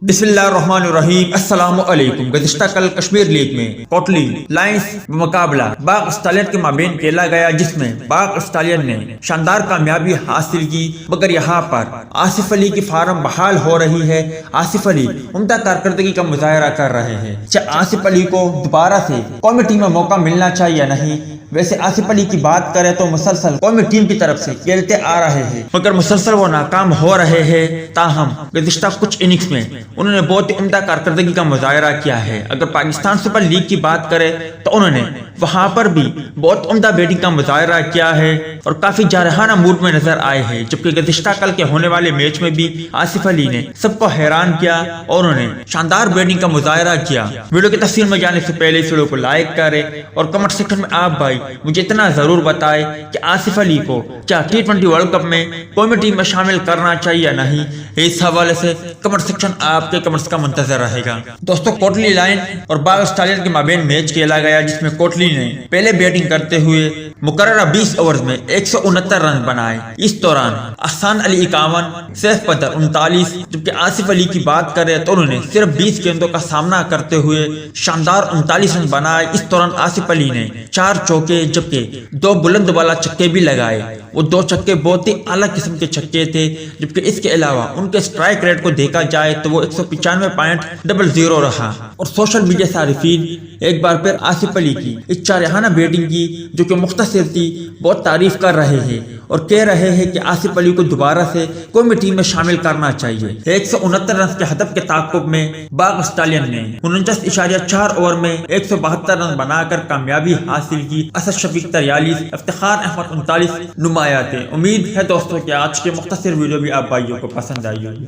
بسم اللہ الرحمن الرحیم۔ السلام علیکم۔ گزشتہ کل کشمیر لیگ میں کوٹلی لائنز مقابلہ باغ ٹیلینٹ کے مابین کھیلا گیا، جس میں باغ ٹیلینٹ نے شاندار کامیابی حاصل کی، مگر یہاں پر آصف علی کی فارم بحال ہو رہی ہے۔ آصف علی عمدہ کارکردگی کا مظاہرہ کر رہے ہیں۔ کیا آصف علی کو دوبارہ سے قومی ٹیم میں موقع ملنا چاہیے یا نہیں؟ ویسے آصف علی کی بات کریں تو مسلسل قومی ٹیم کی طرف سے کھیلتے آ رہے ہیں، مگر مسلسل وہ ناکام ہو رہے ہیں۔ تاہم گزشتہ کچھ اننگز میں انہوں نے بہت ہی عمدہ کارکردگی کا مظاہرہ کیا ہے۔ اگر پاکستان سپر لیگ کی بات کریں تو انہوں نے وہاں پر بھی بہت عمدہ بیٹنگ کا مظاہرہ کیا ہے اور کافی جارحانہ موڈ میں نظر آئے ہیں، جبکہ گزشتہ کل کے ہونے والے میچ میں بھی آصف علی نے سب کو حیران کیا اور انہوں نے شاندار بیٹنگ کا مظاہرہ کیا۔ ویڈیو کی تفصیل میں جانے سے پہلے اس ویڈیو کو لائک کریں اور کمنٹ سیکشن میں آپ بھائی مجھے اتنا ضرور بتائیں کہ آصف علی کو کیا T20 ورلڈ کپ میں قومی ٹیم میں شامل کرنا چاہیے یا نہیں۔ اس حوالے سے کمنٹ سیکشن آپ کے کمنٹس کا منتظر رہے گا۔ دوستو، کوٹلی لائن اور باغ ٹیلینٹ کے مابین میچ کھیلا گیا، جس میں کوٹلی نے پہلے بیٹنگ کرتے ہوئے مقررہ 20 اوورز میں 169 رن بنائے۔ اس دوران احسان علی 51، سیف بدر 39، جبکہ آصف علی کی بات کریں تو انہوں نے صرف 20 گیندوں کا سامنا کرتے ہوئے شاندار 39 رن بنائے۔ اس دوران آصف علی نے 4 چوکے جبکہ 2 بلند والا چھکے بھی لگائے۔ وہ 2 چھکے بہت ہی اعلیٰ قسم کے چھکے تھے، جبکہ اس کے علاوہ ان کے اسٹرائک ریٹ کو دیکھا جائے تو وہ 195.00 رہا۔ اور سوشل میڈیا صارفین ایک بار پھر آصف علی کی اس جارحانہ بیٹنگ کی، جو کہ مختصر تھی، بہت تعریف کر رہے ہیں اور کہہ رہے ہیں کہ آصف علی کو دوبارہ سے قومی ٹیم میں شامل کرنا چاہیے۔ 169 رن کے ہدف کے تعاقب میں باغ ٹیلینٹ نے 49.4 اوور میں 172 رن بنا کر کامیابی حاصل کی۔ اسد شفیق 43، افتخار احمد 39 نمایاں تھے۔ امید ہے دوستوں کہ آج کے مختصر ویڈیو بھی آپ بھائیوں کو پسند آئی ہوگی۔